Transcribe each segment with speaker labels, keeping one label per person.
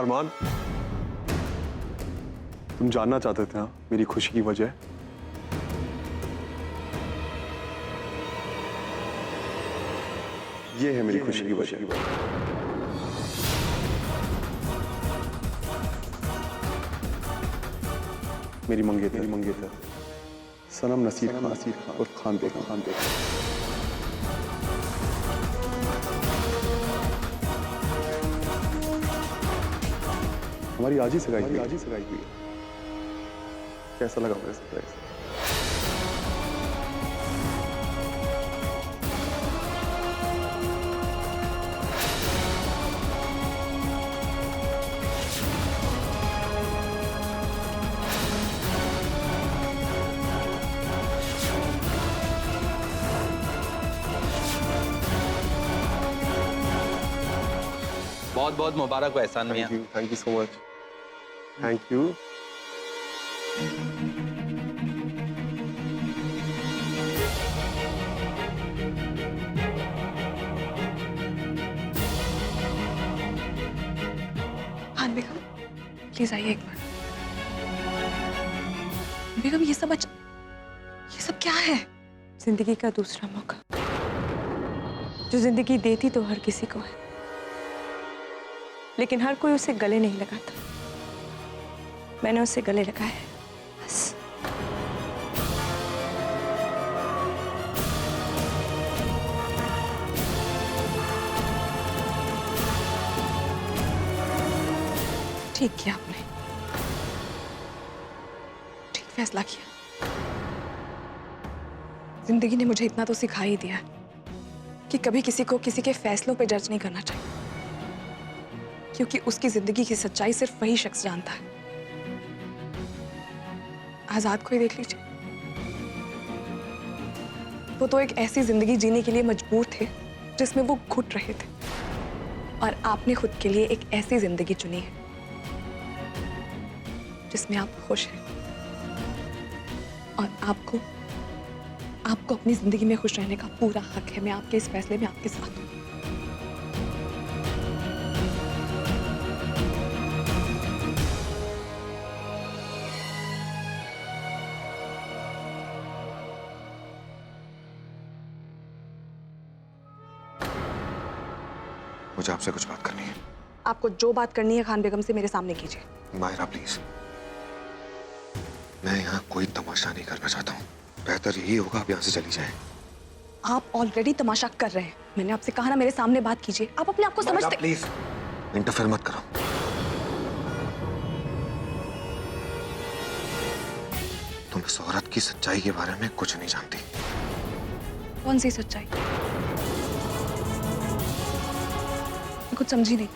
Speaker 1: अरमान, तुम जानना चाहते थे हाँ मेरी खुशी की वजह? ये है मेरी खुशी की वजह। मेरी मंगेतर सनम नसीर खान और खान बेगम। हमारी आज ही सगाई हुई है। कैसा लगा मेरा सरप्राइज?
Speaker 2: बहुत बहुत मुबारक हो एहसान मियां।
Speaker 1: Thank you so much. Thank you.
Speaker 3: Khan Begum, please आइए एक बार। बेगम ये सब क्या है?
Speaker 4: जिंदगी का दूसरा मौका जो जिंदगी देती तो हर किसी को है, लेकिन हर कोई उसे गले नहीं लगाता। मैंने उसे गले लगाया है बस।
Speaker 3: ठीक किया आपने, ठीक फैसला किया। जिंदगी ने मुझे इतना तो सिखा ही दिया कि कभी किसी को किसी के फैसलों पे जज नहीं करना चाहिए, क्योंकि उसकी जिंदगी की सच्चाई सिर्फ वही शख्स जानता है। आजाद को ही देख लीजिए, वो तो एक ऐसी जिंदगी जीने के लिए मजबूर थे जिसमें वो घुट रहे थे, और आपने खुद के लिए एक ऐसी जिंदगी चुनी है जिसमें आप खुश हैं, और आपको अपनी जिंदगी में खुश रहने का पूरा हक है। मैं आपके इस फैसले में आपके साथ हूं।
Speaker 5: मुझे आपसे कुछ बात करनी है।
Speaker 3: आपको जो बात करनी है खान बेगम से मेरे सामने कीजिए।
Speaker 5: माहिरा प्लीज, मैं यहाँ कोई तमाशा नहीं करना चाहता हूँ। बेहतर यही होगा आप यहाँ से चली जाएं।
Speaker 3: आप ऑलरेडी तमाशा कर रहे हैं। मैंने आपसे कहा ना मेरे सामने बात कीजिए। आप अपने आप को समझते।
Speaker 5: प्लीज इंटरफेयर मत करो। तुम इस औरत की सच्चाई के बारे में कुछ नहीं जानती।
Speaker 3: कौन सी सच्चाई? मैं कुछ समझी नहीं।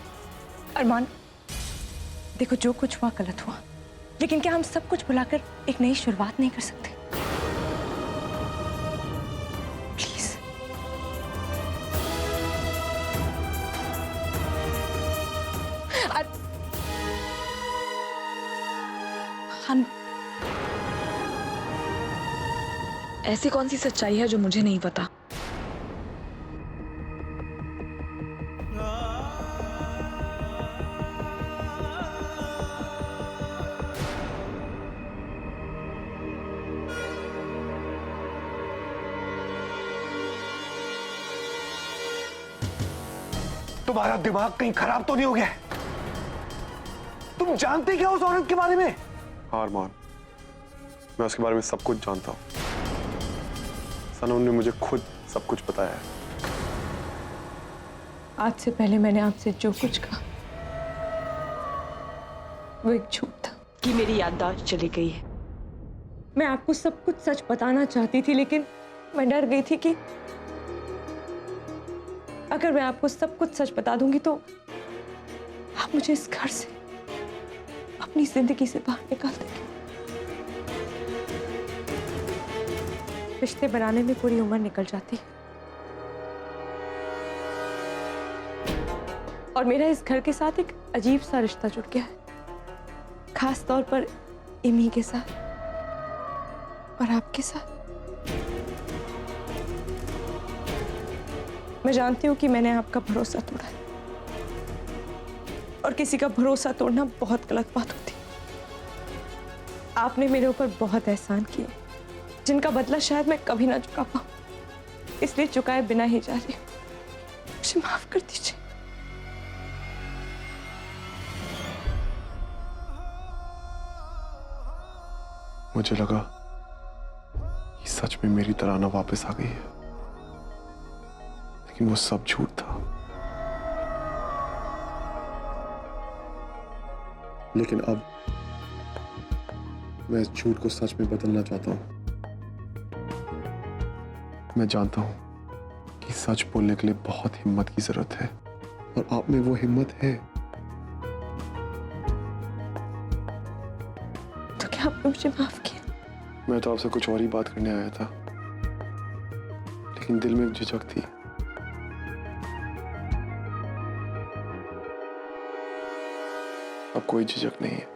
Speaker 4: अरमान, देखो जो कुछ हुआ गलत हुआ, लेकिन क्या हम सब कुछ भुलाकर एक नई शुरुआत नहीं कर सकते? प्लीज।
Speaker 3: खान, ऐसी कौन सी सच्चाई है जो मुझे नहीं पता?
Speaker 6: तुम्हारा दिमाग कहीं खराब तो नहीं हो गया? तुम जानते क्या उस औरत के बारे में?
Speaker 1: अरमान, मैं उसके बारे में सब कुछ जानता हूँ। सनम ने मुझे खुद सब कुछ बताया है।
Speaker 4: आज से पहले मैंने आपसे जो कुछ कहा वो एक झूठ था
Speaker 7: कि मेरी याददाश्त चली गई है।
Speaker 4: मैं आपको सब कुछ सच बताना चाहती थी, लेकिन मैं डर गई थी कि अगर मैं आपको सब कुछ सच बता दूंगी तो आप मुझे इस घर से, अपनी जिंदगी से बाहर निकाल देंगे। रिश्ते बनाने में पूरी उम्र निकल जाती है, और मेरा इस घर के साथ एक अजीब सा रिश्ता जुड़ गया है, खास तौर पर इमी के साथ और आपके साथ। मैं जानती हूँ कि मैंने आपका भरोसा तोड़ा है, और किसी का भरोसा तोड़ना बहुत गलत बात होती। आपने मेरे ऊपर बहुत एहसान किए, जिनका बदला शायद मैं कभी ना चुका पाऊं, इसलिए चुकाए बिना ही जा रही हूं। मुझे माफ कर दीजिए।
Speaker 1: मुझे लगा कि सच में मेरी तराना वापस आ गई है, लेकिन वो सब झूठ था। लेकिन अब मैं इस झूठ को सच में बदलना चाहता हूं। मैं जानता हूं कि सच बोलने के लिए बहुत हिम्मत की जरूरत है, और आप में वो हिम्मत है।
Speaker 4: तो क्या आपने मुझे माफ किया?
Speaker 1: मैं तो आपसे कुछ और ही बात करने आया था, लेकिन दिल में एक झिझक थी। अब कोई झिझक नहीं है।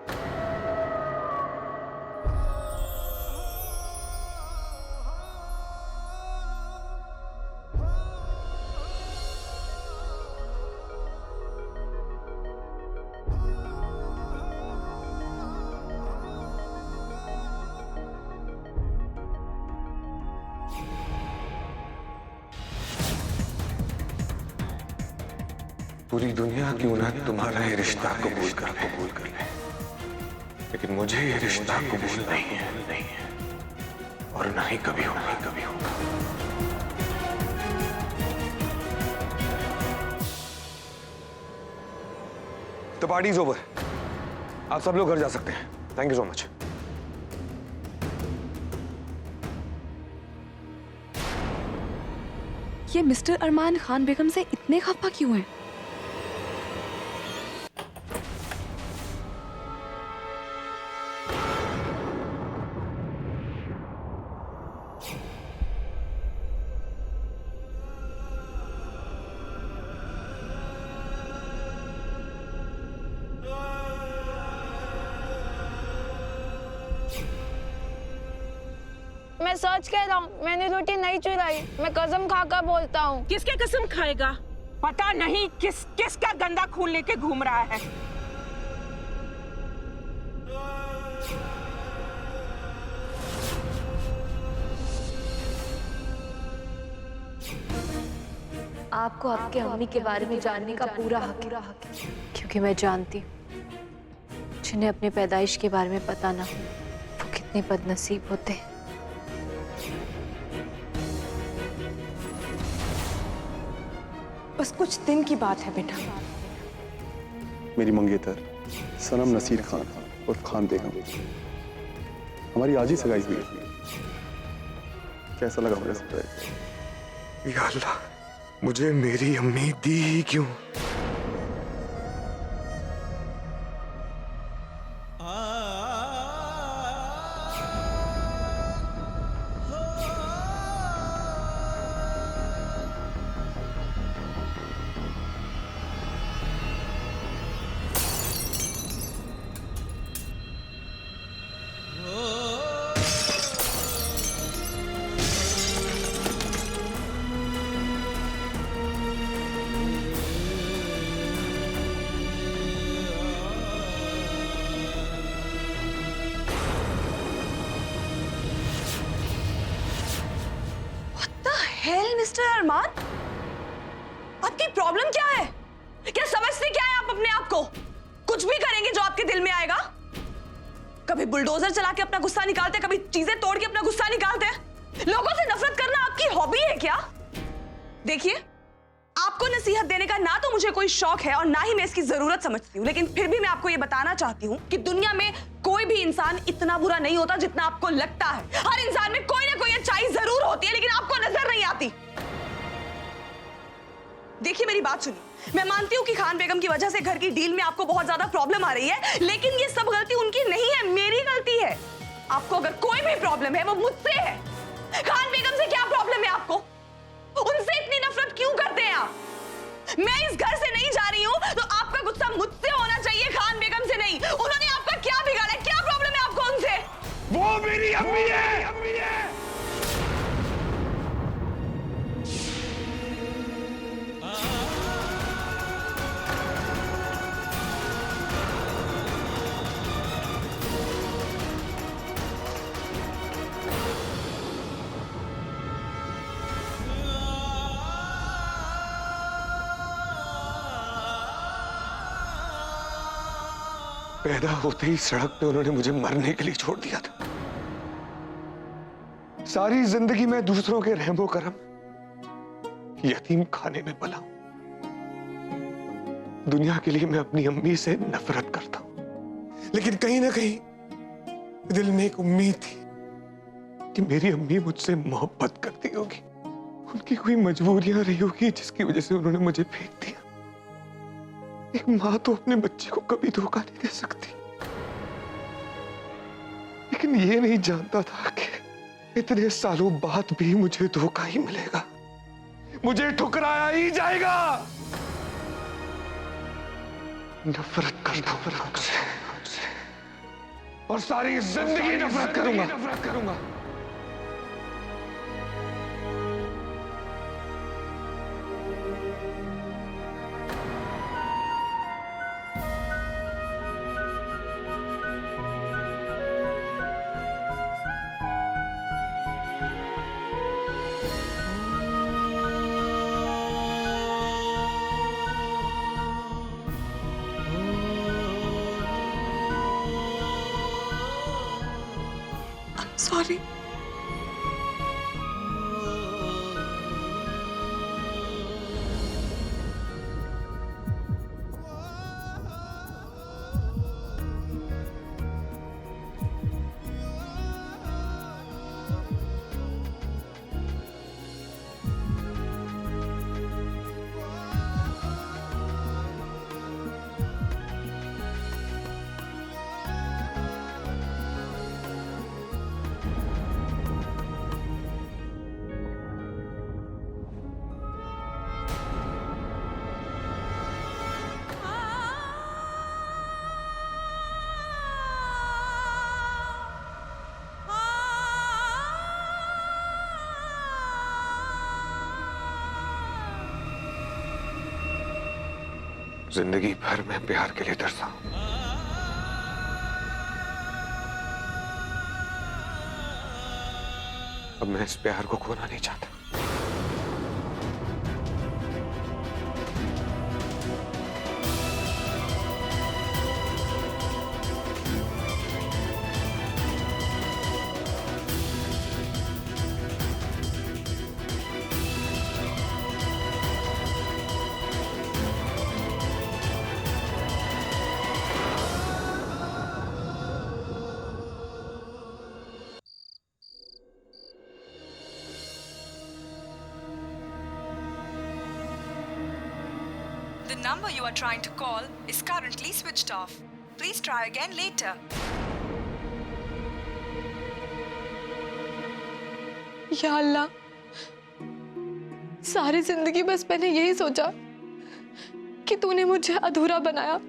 Speaker 5: पूरी दुनिया क्यों ना तुम्हारा ये रिश्ता कबूल कर ले, लेकिन मुझे ये रिश्ता कबूल नहीं है, और ना ही कभी होगा। तो पार्टी इज ओवर, आप सब लोग घर जा सकते हैं। Thank you so much.
Speaker 3: ये मिस्टर अरमान खान बेगम से इतने खफा क्यों हैं?
Speaker 8: मैं सच कह रहा हूँ, मैंने रोटी नहीं चुराई। मैं कसम खाकर बोलता हूँ।
Speaker 7: किसके कसम खाएगा? पता नहीं किसका गंदा खून लेके घूम रहा है।
Speaker 9: आपको आपके अम्मी के बारे में जानने का पूरा हक है, क्योंकि मैं जानती हूँ जिन्हें अपने पैदाइश के बारे में पता ना हो वो कितने बदनसीब होते हैं।
Speaker 3: बस कुछ दिन की बात है बेटा।
Speaker 1: मेरी मंगेतर सनम नसीर खान और खान बेगम, हमारी आज ही सगाई हुई है। कैसा लगा मेरा सरप्राइज?
Speaker 5: या अल्लाह, मुझे मेरी अम्मी दी ही क्यों?
Speaker 3: हेल मिस्टर अरमान, आपकी प्रॉब्लम क्या है? क्या समझते क्या है आप अपने आप को? कुछ भी करेंगे जो आपके दिल में आएगा? कभी बुलडोजर चला के अपना गुस्सा निकालते, कभी चीजें तोड़ के अपना गुस्सा निकालते। लोगों से नफरत करना आपकी हॉबी है क्या? देखिए, आपको नसीहत देने का ना तो मुझे कोई शौक है और ना ही मैं इसकी जरूरत समझती हूँ, लेकिन फिर भी मैं आपको ये बताना चाहती हूँ कि दुनिया में कोई भी इंसान इतना बुरा नहीं होता जितना आपको लगता है। हर इंसान में कोई ना कोई अच्छाई जरूर होती है, लेकिन आपको नजर नहीं आती। देखिए मेरी बात सुनिए, मैं मानती हूँ कि खान बेगम की वजह से घर की डील में आपको बहुत ज्यादा प्रॉब्लम आ रही है, लेकिन ये सब गलती उनकी नहीं है, मेरी गलती है। आपको अगर कोई भी प्रॉब्लम है वो मुझसे है। खान बेगम से क्या प्रॉब्लम है आपको? उनसे इतनी नफरत क्यों करते हैं आप? मैं इस घर से नहीं जा रही हूँ तो आपका गुस्सा मुझसे होना चाहिए, खान बेगम से नहीं। उन्होंने आपका क्या बिगाड़ा? क्या प्रॉब्लम है आपको उनसे?
Speaker 6: वो मेरी अम्मी है।
Speaker 5: पैदा होते ही सड़क पे उन्होंने मुझे मरने के लिए छोड़ दिया था। सारी जिंदगी मैं दूसरों के रहमो करम यतीम खाने में पला हूं। दुनिया के लिए मैं अपनी अम्मी से नफरत करता हूं, लेकिन कहीं ना कहीं दिल में एक उम्मीद थी कि मेरी अम्मी मुझसे मोहब्बत करती होगी। उनकी कोई मजबूरियां रही होगी जिसकी वजह से उन्होंने मुझे फेंक दिया। एक माँ तो अपने बच्चे को कभी धोखा नहीं दे सकती, लेकिन ये नहीं जानता था कि इतने सालों बाद भी मुझे धोखा ही मिलेगा, मुझे ठुकराया ही जाएगा। नफरत करता हूं आपसे और सारी जिंदगी नफरत करूंगा।
Speaker 3: सॉरी।
Speaker 5: जिंदगी भर मैं प्यार के लिए तरसा हूं। अब मैं इस प्यार को खोना नहीं चाहता।
Speaker 3: The number you are trying to call is currently switched off. Please try again later.
Speaker 4: या अल्लाह, सारी जिंदगी बस मैंने यही सोचा कि तूने मुझे अधूरा बनाया,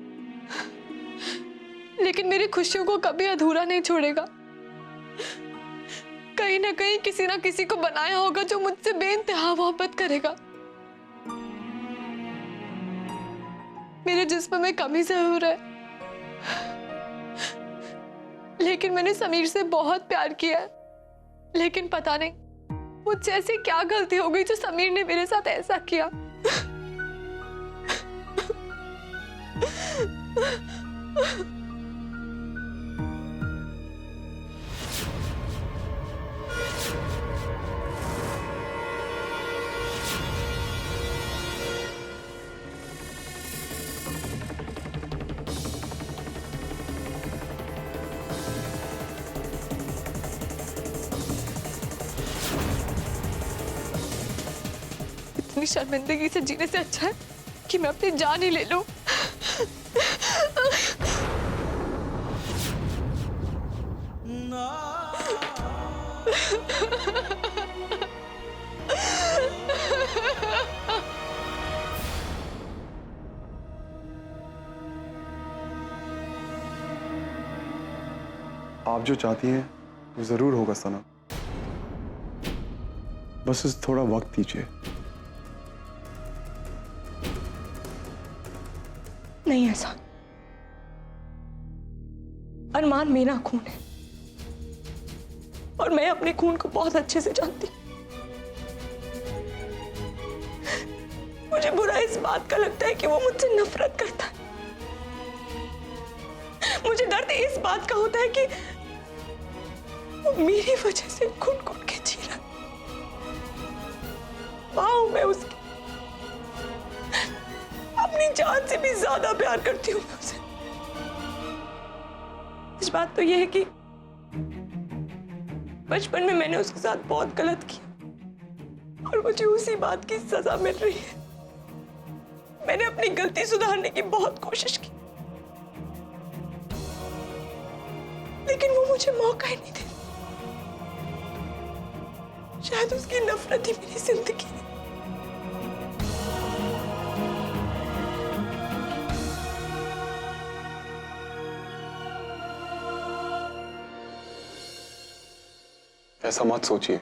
Speaker 4: लेकिन मेरी खुशियों को कभी अधूरा नहीं छोड़ेगा। कहीं ना कहीं किसी ना किसी को बनाया होगा जो मुझसे बेइंतहा मोहब्बत करेगा। मेरे जिस्म में कमी जरूर है, लेकिन मैंने समीर से बहुत प्यार किया है। लेकिन पता नहीं मुझसे ऐसी क्या गलती हो गई जो समीर ने मेरे साथ ऐसा किया। इतनी शर्मिंदगी से जीने से अच्छा है कि मैं अपनी जान ही ले लूं।
Speaker 1: आप जो चाहती हैं वो जरूर होगा सनम, बस उसे थोड़ा वक्त दीजिए।
Speaker 4: नहीं ऐसा, अरमान मेरा खून है और मैं अपने खून को बहुत अच्छे से जानती हूँ। मुझे बुरा इस बात का लगता है कि वो मुझसे नफरत करता है। मुझे दर्द इस बात का होता है कि वो मेरी वजह से घुट घुट के जी रहा। माँ हूं मैं उसकी, अपनी जान से भी ज्यादा प्यार करती हूँ मैं उसे। इस बात तो ये है कि बचपन में मैंने उसके साथ बहुत गलत किया और मुझे उसी बात की सजा मिल रही है। मैंने अपनी गलती सुधारने की बहुत कोशिश की, लेकिन वो मुझे मौका ही नहीं देती। शायद उसकी नफरत ही मेरी जिंदगी है।
Speaker 1: ऐसा मत सोचिए,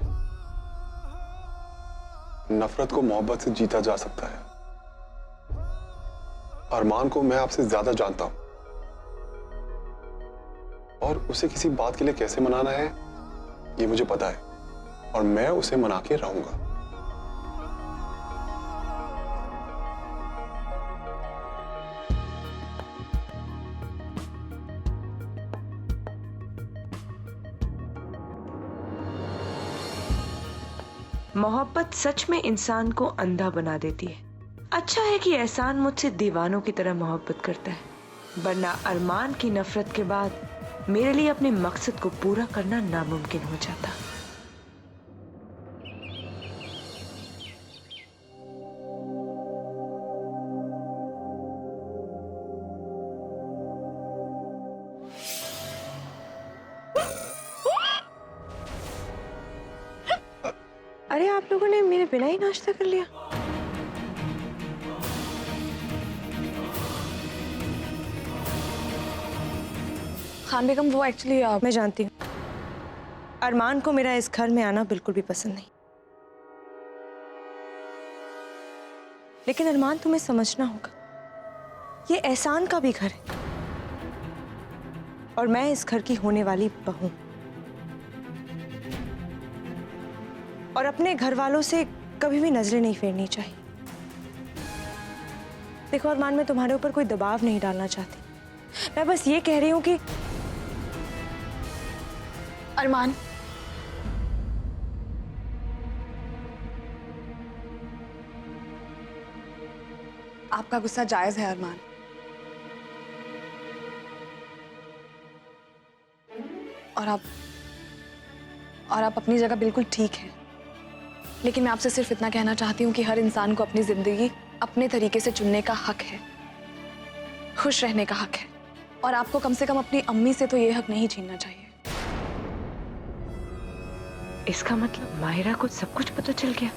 Speaker 1: नफरत को मोहब्बत से जीता जा सकता है। अरमान को मैं आपसे ज्यादा जानता हूं और उसे किसी बात के लिए कैसे मनाना है ये मुझे पता है और मैं उसे मना के रहूंगा।
Speaker 10: मोहब्बत सच में इंसान को अंधा बना देती है। अच्छा है कि एहसान मुझसे दीवानों की तरह मोहब्बत करता है, वरना अरमान की नफरत के बाद मेरे लिए अपने मकसद को पूरा करना नामुमकिन हो जाता।
Speaker 4: अरे आप लोगों ने मेरे बिना ही नाश्ता कर लिया?
Speaker 3: खान बेगम वो एक्चुअली
Speaker 4: मैं जानती हूँ अरमान को मेरा इस घर में आना बिल्कुल भी पसंद नहीं, लेकिन अरमान तुम्हें समझना होगा ये एहसान का भी घर है और मैं इस घर की होने वाली बहू और अपने घर वालों से कभी भी नजरें नहीं फेरनी चाहिए। देखो अरमान, मैं तुम्हारे ऊपर कोई दबाव नहीं डालना चाहती, मैं बस ये कह रही हूं कि
Speaker 3: अरमान, आपका गुस्सा जायज है अरमान, और आप अपनी जगह बिल्कुल ठीक हैं। लेकिन मैं आपसे सिर्फ इतना कहना चाहती हूँ कि हर इंसान को अपनी जिंदगी अपने तरीके से चुनने का हक है, खुश रहने का हक है, और आपको कम से कम अपनी अम्मी से तो ये हक नहीं छीनना चाहिए।
Speaker 10: इसका मतलब माहिरा को सब कुछ पता चल गया।